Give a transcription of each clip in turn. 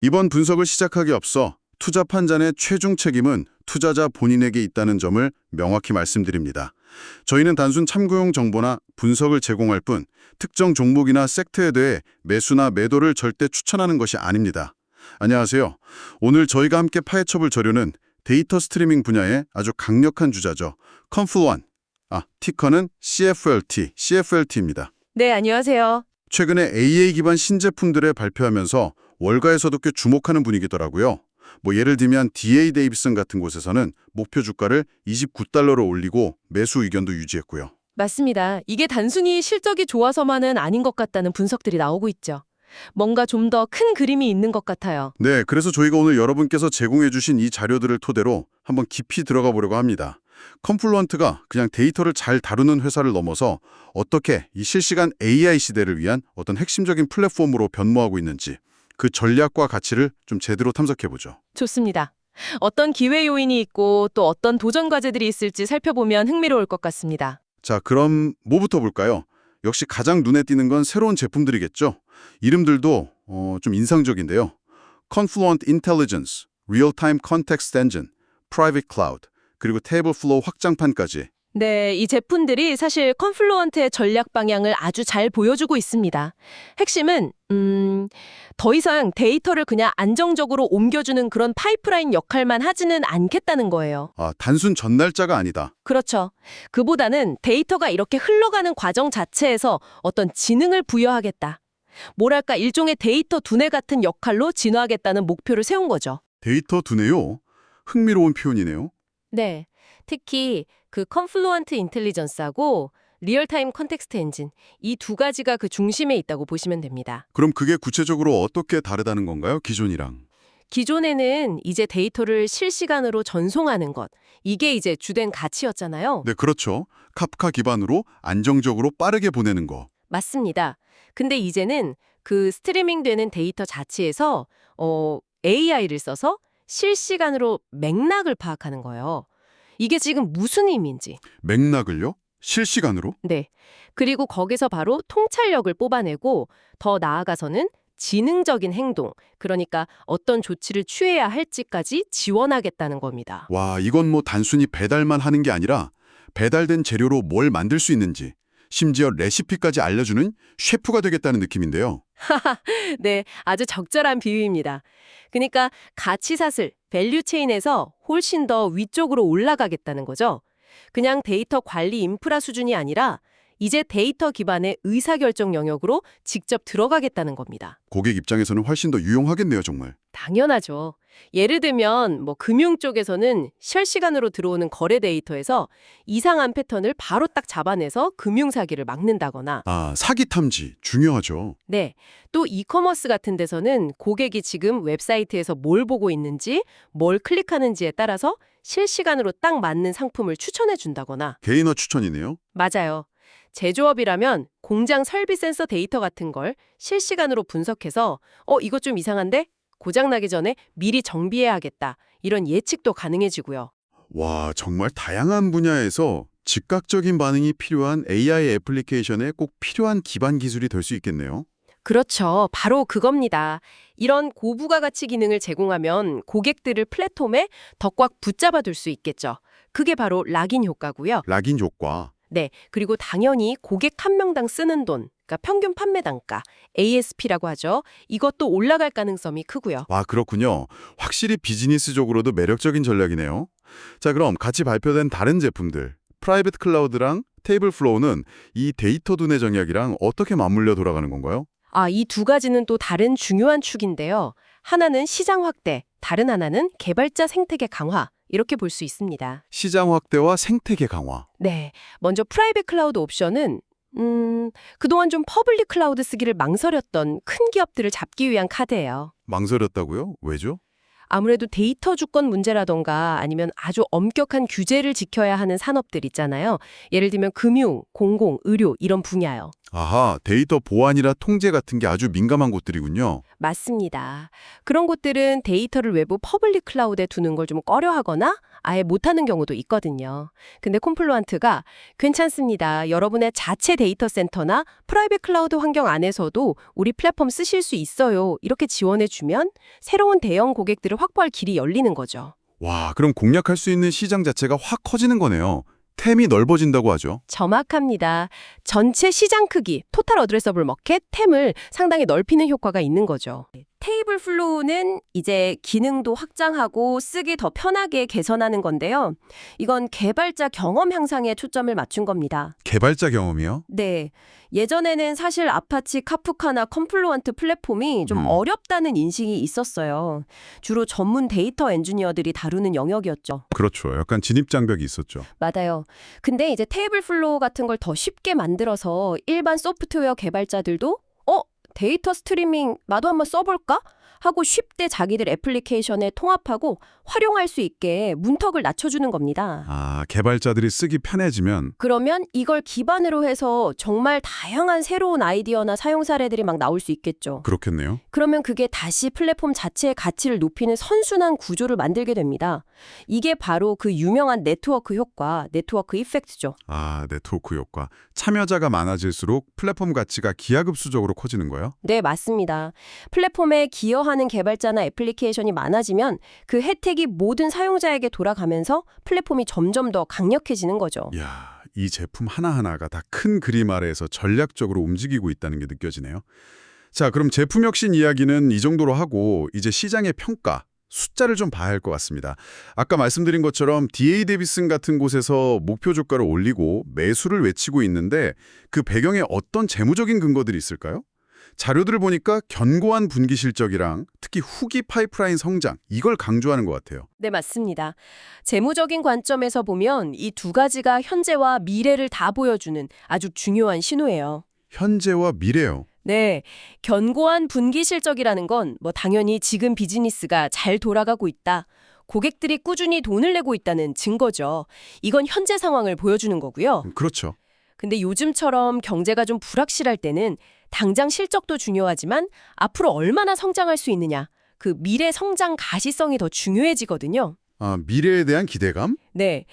이번 분석을 시작하기 앞서 투자 판단의 최종 책임은 투자자 본인에게 있다는 점을 명확히 말씀드립니다. 저희는 단순 참고용 정보나 분석을 제공할 뿐 특정 종목이나 섹터에 대해 매수나 매도를 절대 추천하는 것이 아닙니다. 안녕하세요. 오늘 저희가 함께 파헤쳐볼 자료는 데이터 스트리밍 분야의 아주 강력한 주자죠. 컨플루언트, 티커는 CFLT입니다. 네, 안녕하세요. 최근에 AA 기반 신제품들을 발표하면서 월가에서도 꽤 주목하는 분위기더라고요. 예를 들면 DA 데이비슨 같은 곳에서는 목표 주가를 29달러로 올리고 매수 의견도 유지했고요. 맞습니다. 이게 단순히 실적이 좋아서만은 아닌 것 같다는 분석들이 나오고 있죠. 뭔가 좀 더 큰 그림이 있는 것 같아요. 네, 그래서 저희가 오늘 여러분께서 제공해 주신 이 자료들을 토대로 한번 깊이 들어가 보려고 합니다. 컨플루언트가 그냥 데이터를 잘 다루는 회사를 넘어서 어떻게 이 실시간 AI 시대를 위한 어떤 핵심적인 플랫폼으로 변모하고 있는지 그 전략과 가치를 좀 제대로 탐색해보죠. 좋습니다. 어떤 기회 요인이 있고 또 어떤 도전 과제들이 있을지 살펴보면 흥미로울 것 같습니다. 자, 그럼 뭐부터 볼까요? 역시 가장 눈에 띄는 건 새로운 제품들이겠죠. 이름들도 좀 인상적인데요. Confluent Intelligence, Real-Time Context Engine, Private Cloud, 그리고 테이블플로우 확장판까지. 네, 이 제품들이 사실 컨플루언트의 전략 방향을 아주 잘 보여주고 있습니다. 핵심은 더 이상 데이터를 그냥 안정적으로 옮겨주는 그런 파이프라인 역할만 하지는 않겠다는 거예요. 단순 전달자가 아니다. 그렇죠. 그보다는 데이터가 이렇게 흘러가는 과정 자체에서 어떤 지능을 부여하겠다. 뭐랄까 일종의 데이터 두뇌 같은 역할로 진화하겠다는 목표를 세운 거죠. 데이터 두뇌요? 흥미로운 표현이네요. 네. 특히 그 컨플루언트 인텔리전스하고 리얼타임 컨텍스트 엔진 이 두 가지가 그 중심에 있다고 보시면 됩니다. 그럼 그게 구체적으로 어떻게 다르다는 건가요? 기존이랑. 기존에는 이제 데이터를 실시간으로 전송하는 것, 이게 이제 주된 가치였잖아요. 네, 그렇죠. 카프카 기반으로 안정적으로 빠르게 보내는 거. 맞습니다. 근데 이제는 그 스트리밍 되는 데이터 자체에서 AI를 써서 실시간으로 맥락을 파악하는 거예요. 이게 지금 무슨 의미인지. 맥락을요? 실시간으로? 네. 그리고 거기서 바로 통찰력을 뽑아내고 더 나아가서는 지능적인 행동, 그러니까 어떤 조치를 취해야 할지까지 지원하겠다는 겁니다. 와, 이건 단순히 배달만 하는 게 아니라 배달된 재료로 뭘 만들 수 있는지, 심지어 레시피까지 알려주는 셰프가 되겠다는 느낌인데요. 네, 아주 적절한 비유입니다. 그러니까 가치사슬, 밸류체인에서 훨씬 더 위쪽으로 올라가겠다는 거죠. 그냥 데이터 관리 인프라 수준이 아니라 이제 데이터 기반의 의사결정 영역으로 직접 들어가겠다는 겁니다. 고객 입장에서는 훨씬 더 유용하겠네요, 정말. 당연하죠. 예를 들면 금융 쪽에서는 실시간으로 들어오는 거래 데이터에서 이상한 패턴을 바로 딱 잡아내서 금융 사기를 막는다거나 사기 탐지 중요하죠. 네, 또 이커머스 같은 데서는 고객이 지금 웹사이트에서 뭘 보고 있는지, 뭘 클릭하는지에 따라서 실시간으로 딱 맞는 상품을 추천해 준다거나 개인화 추천이네요. 맞아요. 제조업이라면 공장 설비 센서 데이터 같은 걸 실시간으로 분석해서 이거 좀 이상한데? 고장나기 전에 미리 정비해야겠다. 이런 예측도 가능해지고요. 와, 정말 다양한 분야에서 즉각적인 반응이 필요한 AI 애플리케이션에 꼭 필요한 기반 기술이 될 수 있겠네요. 그렇죠. 바로 그겁니다. 이런 고부가가치 기능을 제공하면 고객들을 플랫폼에 더 꽉 붙잡아둘 수 있겠죠. 그게 바로 락인 효과고요. 락인 효과. 네, 그리고 당연히 고객 한 명당 쓰는 돈, 그러니까 평균 판매 단가, ASP라고 하죠. 이것도 올라갈 가능성이 크고요. 와, 그렇군요. 확실히 비즈니스적으로도 매력적인 전략이네요. 자, 그럼 같이 발표된 다른 제품들, 프라이빗 클라우드랑 테이블플로우는 이 데이터 두뇌 전략이랑 어떻게 맞물려 돌아가는 건가요? 이 두 가지는 또 다른 중요한 축인데요. 하나는 시장 확대, 다른 하나는 개발자 생태계 강화. 이렇게 볼 수 있습니다. 시장 확대와 생태계 강화. 네, 먼저 프라이빗 클라우드 옵션은 그동안 좀 퍼블릭 클라우드 쓰기를 망설였던 큰 기업들을 잡기 위한 카드예요. 망설였다고요? 왜죠? 아무래도 데이터 주권 문제라던가 아니면 아주 엄격한 규제를 지켜야 하는 산업들 있잖아요. 예를 들면 금융, 공공, 의료 이런 분야요. 아하, 데이터 보안이라 통제 같은 게 아주 민감한 곳들이군요. 맞습니다. 그런 곳들은 데이터를 외부 퍼블릭 클라우드에 두는 걸 좀 꺼려하거나 아예 못하는 경우도 있거든요. 근데 콤플루언트가 괜찮습니다. 여러분의 자체 데이터 센터나 프라이빗 클라우드 환경 안에서도 우리 플랫폼 쓰실 수 있어요. 이렇게 지원해주면 새로운 대형 고객들을 확보할 길이 열리는 거죠. 와, 그럼 공략할 수 있는 시장 자체가 확 커지는 거네요. 템이 넓어진다고 하죠. 정확합니다. 전체 시장 크기, 토탈 어드레서블 머켓, 템을 상당히 넓히는 효과가 있는 거죠. 테이블 플로우는 이제 기능도 확장하고 쓰기 더 편하게 개선하는 건데요. 이건 개발자 경험 향상에 초점을 맞춘 겁니다. 개발자 경험이요? 네. 예전에는 사실 아파치 카프카나 컴플루언트 플랫폼이 좀 어렵다는 인식이 있었어요. 주로 전문 데이터 엔지니어들이 다루는 영역이었죠. 그렇죠. 약간 진입장벽이 있었죠. 맞아요. 근데 이제 테이블 플로우 같은 걸 더 쉽게 만들어서 일반 소프트웨어 개발자들도 데이터 스트리밍 나도 한번 써볼까? 하고 쉽게 자기들 애플리케이션에 통합하고 활용할 수 있게 문턱을 낮춰주는 겁니다. 아, 개발자들이 쓰기 편해지면 그러면 이걸 기반으로 해서 정말 다양한 새로운 아이디어나 사용 사례들이 막 나올 수 있겠죠. 그렇겠네요. 그러면 그게 다시 플랫폼 자체의 가치를 높이는 선순환 구조를 만들게 됩니다. 이게 바로 그 유명한 네트워크 효과, 네트워크 이펙트죠. 아, 네트워크 효과. 참여자가 많아질수록 플랫폼 가치가 기하급수적으로 커지는 거예요? 네, 맞습니다. 플랫폼에 기여하는 개발자나 애플리케이션이 많아지면 그 혜택이 모든 사용자에게 돌아가면서 플랫폼이 점점 더 강력해지는 거죠. 이야, 이 제품 하나하나가 다 큰 그림 아래에서 전략적으로 움직이고 있다는 게 느껴지네요. 자, 그럼 제품 혁신 이야기는 이 정도로 하고 이제 시장의 평가, 숫자를 좀 봐야 할 것 같습니다. 아까 말씀드린 것처럼 DA 데비슨 같은 곳에서 목표 주가를 올리고 매수를 외치고 있는데 그 배경에 어떤 재무적인 근거들이 있을까요? 자료들을 보니까 견고한 분기 실적이랑 특히 후기 파이프라인 성장, 이걸 강조하는 것 같아요. 네, 맞습니다. 재무적인 관점에서 보면 이 두 가지가 현재와 미래를 다 보여주는 아주 중요한 신호예요. 현재와 미래요. 네, 견고한 분기 실적이라는 건 당연히 지금 비즈니스가 잘 돌아가고 있다. 고객들이 꾸준히 돈을 내고 있다는 증거죠. 이건 현재 상황을 보여주는 거고요. 그렇죠. 근데 요즘처럼 경제가 좀 불확실할 때는 당장 실적도 중요하지만 앞으로 얼마나 성장할 수 있느냐, 그 미래 성장 가시성이 더 중요해지거든요. 아, 미래에 대한 기대감? 네,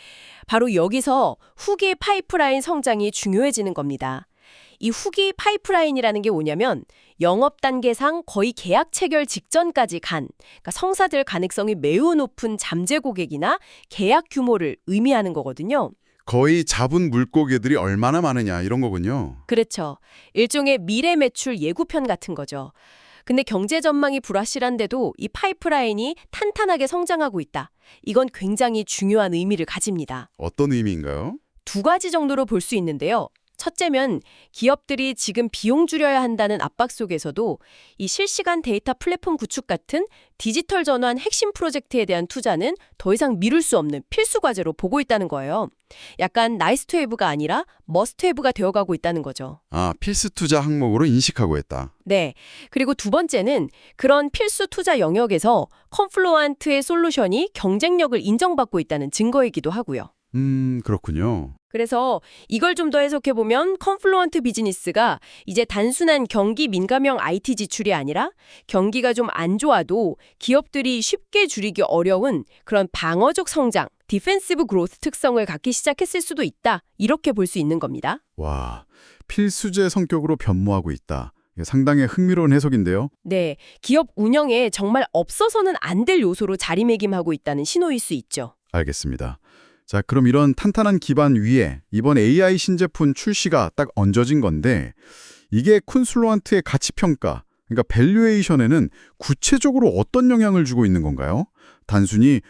바로 여기서 후기 파이프라인 성장이 중요해지는 겁니다. 이 후기 파이프라인이라는 게 뭐냐면 영업 단계상 거의 계약 체결 직전까지 그러니까 성사될 가능성이 매우 높은 잠재 고객이나 계약 규모를 의미하는 거거든요. 거의 잡은 물고기들이 얼마나 많으냐 이런 거군요. 그렇죠. 일종의 미래 매출 예고편 같은 거죠. 근데 경제 전망이 불확실한데도 이 파이프라인이 탄탄하게 성장하고 있다. 이건 굉장히 중요한 의미를 가집니다. 어떤 의미인가요? 두 가지 정도로 볼 수 있는데요. 첫째면 기업들이 지금 비용 줄여야 한다는 압박 속에서도 이 실시간 데이터 플랫폼 구축 같은 디지털 전환 핵심 프로젝트에 대한 투자는 더 이상 미룰 수 없는 필수 과제로 보고 있다는 거예요. 약간 나이스 투 해브가 아니라 머스트 해브가 되어가고 있다는 거죠. 아, 필수 투자 항목으로 인식하고 있다. 네. 그리고 두 번째는 그런 필수 투자 영역에서 컴플루언트의 솔루션이 경쟁력을 인정받고 있다는 증거이기도 하고요. 그렇군요. 그래서 이걸 좀 더 해석해보면 컴플루언트 비즈니스가 이제 단순한 경기 민감형 IT 지출이 아니라 경기가 좀 안 좋아도 기업들이 쉽게 줄이기 어려운 그런 방어적 성장, 디펜시브 그로스 특성을 갖기 시작했을 수도 있다. 이렇게 볼 수 있는 겁니다. 와, 필수제 성격으로 변모하고 있다. 이게 상당히 흥미로운 해석인데요. 네, 기업 운영에 정말 없어서는 안 될 요소로 자리매김하고 있다는 신호일 수 있죠. 알겠습니다. 자, 그럼 이런 탄탄한 기반 위에 이번 AI 신제품 출시가 딱 얹어진 건데 이게 콘슬루언트의 가치평가, 그러니까 밸류에이션에는 구체적으로 어떤 영향을 주고 있는 건가요? 단순히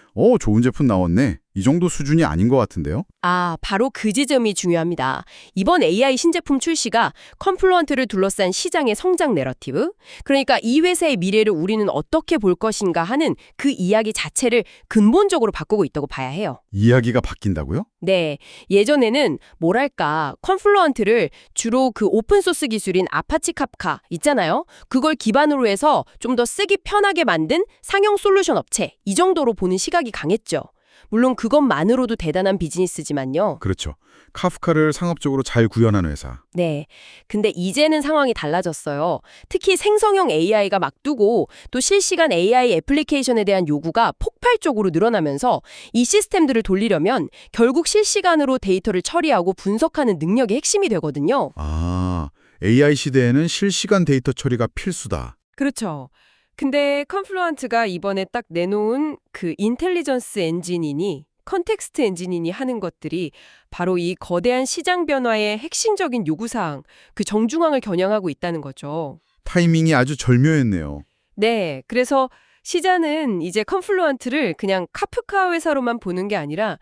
좋은 제품 나왔네 이 정도 수준이 아닌 것 같은데요? 아, 바로 그 지점이 중요합니다. 이번 AI 신제품 출시가 컴플루언트를 둘러싼 시장의 성장 내러티브, 그러니까 이 회사의 미래를 우리는 어떻게 볼 것인가 하는 그 이야기 자체를 근본적으로 바꾸고 있다고 봐야 해요. 이야기가 바뀐다고요? 네, 예전에는 뭐랄까, 컴플루언트를 주로 그 오픈소스 기술인 아파치 캅카 있잖아요. 그걸 기반으로 해서 좀 더 쓰기 편하게 만든 상용 솔루션 업체, 이 정도로 보는 시각이 강했죠. 물론 그것만으로도 대단한 비즈니스지만요. 그렇죠. 카프카를 상업적으로 잘 구현한 회사. 네. 근데 이제는 상황이 달라졌어요. 특히 생성형 AI가 막 뜨고 또 실시간 AI 애플리케이션에 대한 요구가 폭발적으로 늘어나면서 이 시스템들을 돌리려면 결국 실시간으로 데이터를 처리하고 분석하는 능력이 핵심이 되거든요. 아, AI 시대에는 실시간 데이터 처리가 필수다. 그렇죠. 근데 컨플루언트가 이번에 딱 내놓은 그 인텔리전스 엔진이니 컨텍스트 엔진이니 하는 것들이 바로 이 거대한 시장 변화의 핵심적인 요구사항, 그 정중앙을 겨냥하고 있다는 거죠. 타이밍이 아주 절묘했네요. 네, 그래서 시장은 이제 컨플루언트를 그냥 카프카 회사로만 보는 게 아니라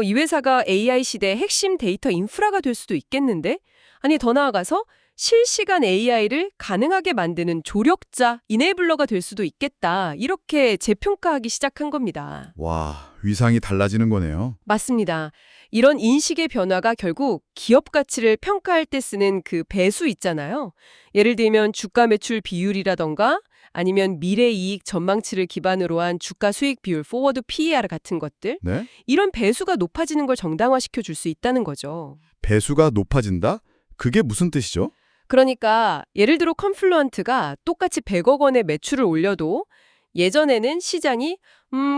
이 회사가 AI 시대의 핵심 데이터 인프라가 될 수도 있겠는데? 아니, 더 나아가서 실시간 AI를 가능하게 만드는 조력자, 이네이블러가 될 수도 있겠다. 이렇게 재평가하기 시작한 겁니다. 와, 위상이 달라지는 거네요. 맞습니다. 이런 인식의 변화가 결국 기업 가치를 평가할 때 쓰는 그 배수 있잖아요. 예를 들면 주가 매출 비율이라던가 아니면 미래 이익 전망치를 기반으로 한 주가 수익 비율, 포워드 PER 같은 것들. 네? 이런 배수가 높아지는 걸 정당화시켜 줄 수 있다는 거죠. 배수가 높아진다? 그게 무슨 뜻이죠? 그러니까 예를 들어 컨플루언트가 똑같이 100억 원의 매출을 올려도 예전에는 시장이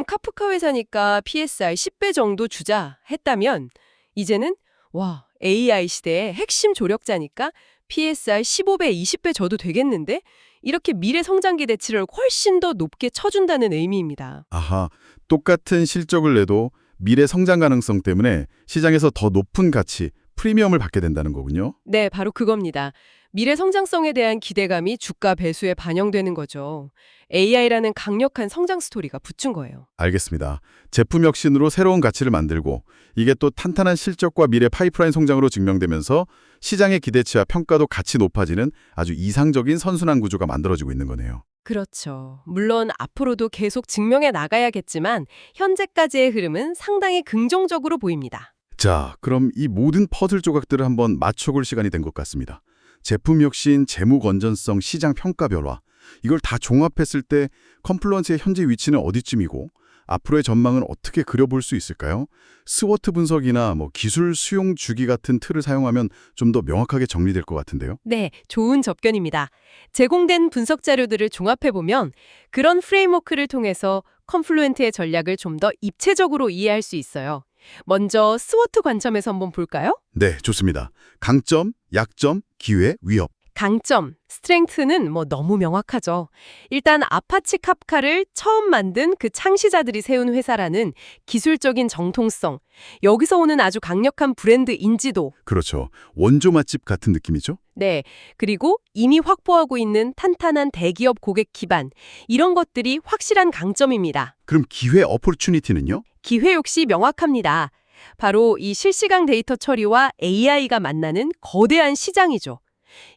카프카 회사니까 PSR 10배 정도 주자 했다면 이제는 와, AI 시대의 핵심 조력자니까 PSR 15배, 20배 줘도 되겠는데? 이렇게 미래 성장 기대치를 훨씬 더 높게 쳐준다는 의미입니다. 아하, 똑같은 실적을 내도 미래 성장 가능성 때문에 시장에서 더 높은 가치, 프리미엄을 받게 된다는 거군요. 네, 바로 그겁니다. 미래 성장성에 대한 기대감이 주가 배수에 반영되는 거죠. AI라는 강력한 성장 스토리가 붙은 거예요. 알겠습니다. 제품 혁신으로 새로운 가치를 만들고 이게 또 탄탄한 실적과 미래 파이프라인 성장으로 증명되면서 시장의 기대치와 평가도 같이 높아지는 아주 이상적인 선순환 구조가 만들어지고 있는 거네요. 그렇죠. 물론 앞으로도 계속 증명해 나가야겠지만 현재까지의 흐름은 상당히 긍정적으로 보입니다. 자, 그럼 이 모든 퍼즐 조각들을 한번 맞춰볼 시간이 된 것 같습니다. 제품 혁신, 재무 건전성, 시장 평가 변화 이걸 다 종합했을 때 컴플루언트의 현재 위치는 어디쯤이고 앞으로의 전망은 어떻게 그려볼 수 있을까요? 스워트 분석이나 기술 수용 주기 같은 틀을 사용하면 좀 더 명확하게 정리될 것 같은데요. 네, 좋은 접견입니다. 제공된 분석 자료들을 종합해보면 그런 프레임워크를 통해서 컨플루엔트의 전략을 좀 더 입체적으로 이해할 수 있어요. 먼저 스워트 관점에서 한번 볼까요? 네, 좋습니다. 강점, 약점, 기회, 위협. 강점, 스트렝트는 너무 명확하죠. 일단 아파치 캅카를 처음 만든 그 창시자들이 세운 회사라는 기술적인 정통성, 여기서 오는 아주 강력한 브랜드 인지도. 그렇죠. 원조 맛집 같은 느낌이죠? 네, 그리고 이미 확보하고 있는 탄탄한 대기업 고객 기반, 이런 것들이 확실한 강점입니다. 그럼 기회 어포르추니티는요? 기회 역시 명확합니다. 바로 이 실시간 데이터 처리와 AI가 만나는 거대한 시장이죠.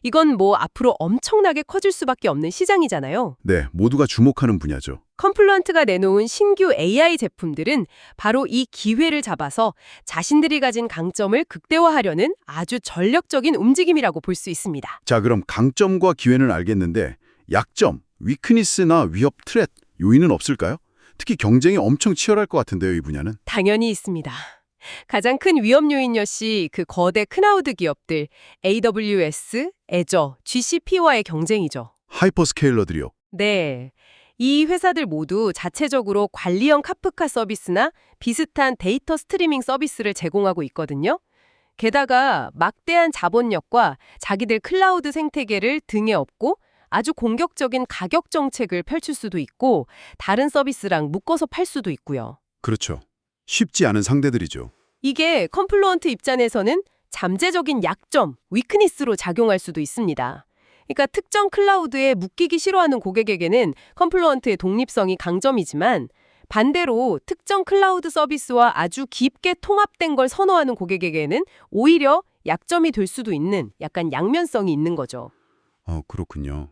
이건 앞으로 엄청나게 커질 수밖에 없는 시장이잖아요. 네, 모두가 주목하는 분야죠. 컴플루언트가 내놓은 신규 AI 제품들은 바로 이 기회를 잡아서 자신들이 가진 강점을 극대화하려는 아주 전략적인 움직임이라고 볼 수 있습니다. 자, 그럼 강점과 기회는 알겠는데 약점, 위크니스나 위협 트렛, 요인은 없을까요? 특히 경쟁이 엄청 치열할 것 같은데요, 이 분야는. 당연히 있습니다. 가장 큰 위험 요인 역시 그 거대 클라우드 기업들 AWS, 애저, GCP와의 경쟁이죠. 하이퍼스케일러들이요. 네. 이 회사들 모두 자체적으로 관리형 카프카 서비스나 비슷한 데이터 스트리밍 서비스를 제공하고 있거든요. 게다가 막대한 자본력과 자기들 클라우드 생태계를 등에 업고 아주 공격적인 가격 정책을 펼칠 수도 있고 다른 서비스랑 묶어서 팔 수도 있고요. 그렇죠. 쉽지 않은 상대들이죠. 이게 컴플루언트 입장에서는 잠재적인 약점, 위크니스로 작용할 수도 있습니다. 그러니까 특정 클라우드에 묶이기 싫어하는 고객에게는 컴플루언트의 독립성이 강점이지만 반대로 특정 클라우드 서비스와 아주 깊게 통합된 걸 선호하는 고객에게는 오히려 약점이 될 수도 있는 약간 양면성이 있는 거죠. 그렇군요.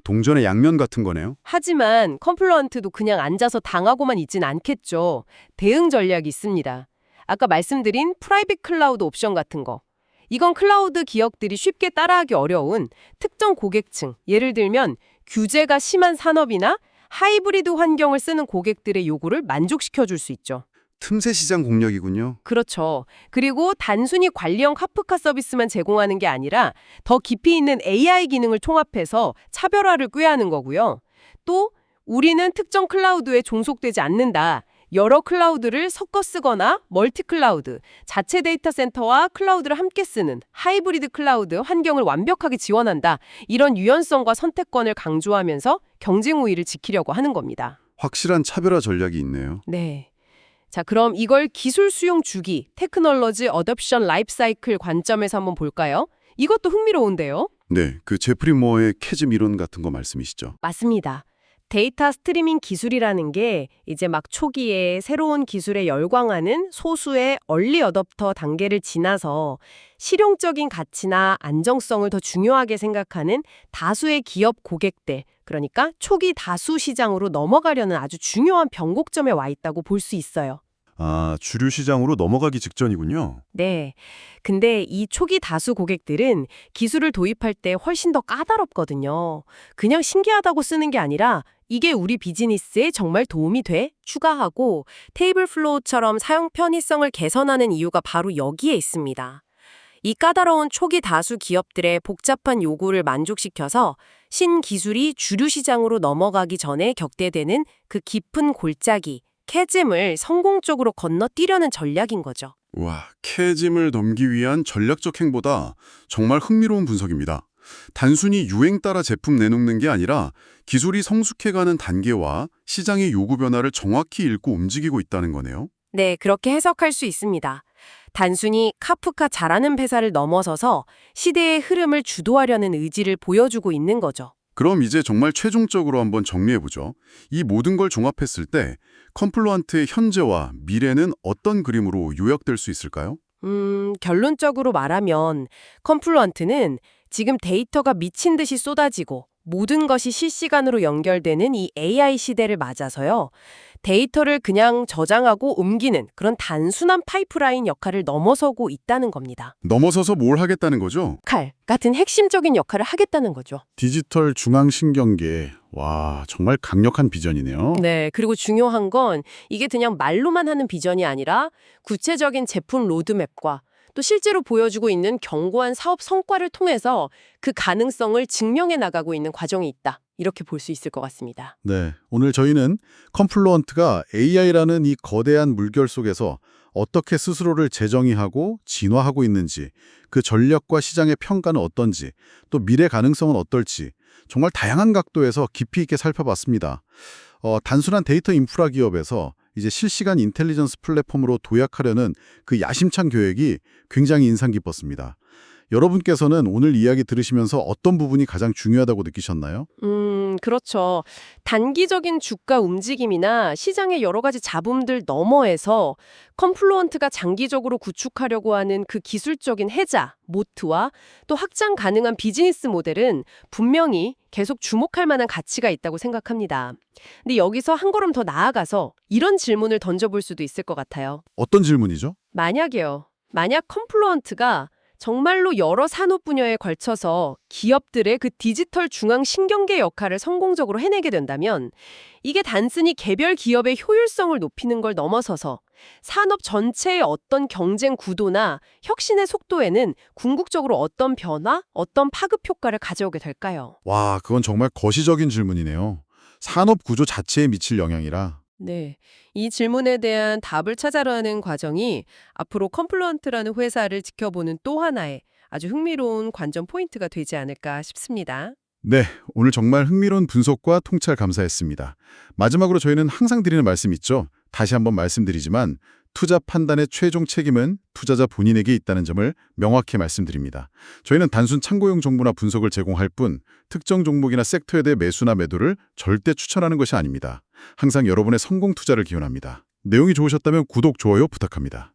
동전의 양면 같은 거네요. 하지만 컴플루언트도 그냥 앉아서 당하고만 있진 않겠죠. 대응 전략이 있습니다. 아까 말씀드린 프라이빗 클라우드 옵션 같은 거. 이건 클라우드 기업들이 쉽게 따라하기 어려운 특정 고객층, 예를 들면 규제가 심한 산업이나 하이브리드 환경을 쓰는 고객들의 요구를 만족시켜 줄 수 있죠. 틈새 시장 공략이군요. 그렇죠. 그리고 단순히 관리형 카프카 서비스만 제공하는 게 아니라 더 깊이 있는 AI 기능을 통합해서 차별화를 꾀하는 거고요. 또 우리는 특정 클라우드에 종속되지 않는다. 여러 클라우드를 섞어 쓰거나 멀티 클라우드, 자체 데이터 센터와 클라우드를 함께 쓰는 하이브리드 클라우드 환경을 완벽하게 지원한다. 이런 유연성과 선택권을 강조하면서 경쟁 우위를 지키려고 하는 겁니다. 확실한 차별화 전략이 있네요. 네. 자, 그럼 이걸 기술 수용 주기, 테크놀로지 어댑션 라이프 사이클 관점에서 한번 볼까요? 이것도 흥미로운데요. 네, 그 제프리 모어의 캐즘 이론 같은 거 말씀이시죠? 맞습니다. 데이터 스트리밍 기술이라는 게 이제 막 초기에 새로운 기술에 열광하는 소수의 얼리 어댑터 단계를 지나서 실용적인 가치나 안정성을 더 중요하게 생각하는 다수의 기업 고객들, 그러니까 초기 다수 시장으로 넘어가려는 아주 중요한 변곡점에 와 있다고 볼 수 있어요. 주류 시장으로 넘어가기 직전이군요. 네. 근데 이 초기 다수 고객들은 기술을 도입할 때 훨씬 더 까다롭거든요. 그냥 신기하다고 쓰는 게 아니라 이게 우리 비즈니스에 정말 도움이 돼? 추가하고 테이블 플로우처럼 사용 편의성을 개선하는 이유가 바로 여기에 있습니다. 이 까다로운 초기 다수 기업들의 복잡한 요구를 만족시켜서 신기술이 주류 시장으로 넘어가기 전에 겪게 되는 그 깊은 골짜기, 캐즘을 성공적으로 건너뛰려는 전략인 거죠. 와, 캐즘을 넘기 위한 전략적 행보다 정말 흥미로운 분석입니다. 단순히 유행 따라 제품 내놓는 게 아니라 기술이 성숙해가는 단계와 시장의 요구 변화를 정확히 읽고 움직이고 있다는 거네요. 네, 그렇게 해석할 수 있습니다. 단순히 카프카 잘하는 회사를 넘어서서 시대의 흐름을 주도하려는 의지를 보여주고 있는 거죠. 그럼 이제 정말 최종적으로 한번 정리해보죠. 이 모든 걸 종합했을 때 컴플루언트의 현재와 미래는 어떤 그림으로 요약될 수 있을까요? 결론적으로 말하면 컴플루언트는 지금 데이터가 미친 듯이 쏟아지고 모든 것이 실시간으로 연결되는 이 AI 시대를 맞아서요. 데이터를 그냥 저장하고 옮기는 그런 단순한 파이프라인 역할을 넘어서고 있다는 겁니다. 넘어서서 뭘 하겠다는 거죠? 칼 같은 핵심적인 역할을 하겠다는 거죠. 디지털 중앙신경계. 와, 정말 강력한 비전이네요. 네, 그리고 중요한 건 이게 그냥 말로만 하는 비전이 아니라 구체적인 제품 로드맵과 또 실제로 보여주고 있는 견고한 사업 성과를 통해서 그 가능성을 증명해 나가고 있는 과정이 있다. 이렇게 볼 수 있을 것 같습니다. 네, 오늘 저희는 컴플루언트가 AI라는 이 거대한 물결 속에서 어떻게 스스로를 재정의하고 진화하고 있는지, 그 전략과 시장의 평가는 어떤지, 또 미래 가능성은 어떨지 정말 다양한 각도에서 깊이 있게 살펴봤습니다. 단순한 데이터 인프라 기업에서 이제 실시간 인텔리전스 플랫폼으로 도약하려는 그 야심찬 계획이 굉장히 인상 깊었습니다. 여러분께서는 오늘 이야기 들으시면서 어떤 부분이 가장 중요하다고 느끼셨나요? 그렇죠. 단기적인 주가 움직임이나 시장의 여러 가지 잡음들 너머에서 컴플루언트가 장기적으로 구축하려고 하는 그 기술적인 해자, 모트와 또 확장 가능한 비즈니스 모델은 분명히 계속 주목할 만한 가치가 있다고 생각합니다. 근데 여기서 한 걸음 더 나아가서 이런 질문을 던져볼 수도 있을 것 같아요. 어떤 질문이죠? 만약 컴플루언트가 정말로 여러 산업 분야에 걸쳐서 기업들의 그 디지털 중앙 신경계 역할을 성공적으로 해내게 된다면 이게 단순히 개별 기업의 효율성을 높이는 걸 넘어서서 산업 전체의 어떤 경쟁 구도나 혁신의 속도에는 궁극적으로 어떤 변화, 어떤 파급 효과를 가져오게 될까요? 와, 그건 정말 거시적인 질문이네요. 산업 구조 자체에 미칠 영향이라. 네. 이 질문에 대한 답을 찾아가는 과정이 앞으로 컴플루언트라는 회사를 지켜보는 또 하나의 아주 흥미로운 관전 포인트가 되지 않을까 싶습니다. 네, 오늘 정말 흥미로운 분석과 통찰 감사했습니다. 마지막으로 저희는 항상 드리는 말씀 있죠. 다시 한번 말씀드리지만 투자 판단의 최종 책임은 투자자 본인에게 있다는 점을 명확히 말씀드립니다. 저희는 단순 참고용 정보나 분석을 제공할 뿐 특정 종목이나 섹터에 대해 매수나 매도를 절대 추천하는 것이 아닙니다. 항상 여러분의 성공 투자를 기원합니다. 내용이 좋으셨다면 구독, 좋아요 부탁합니다.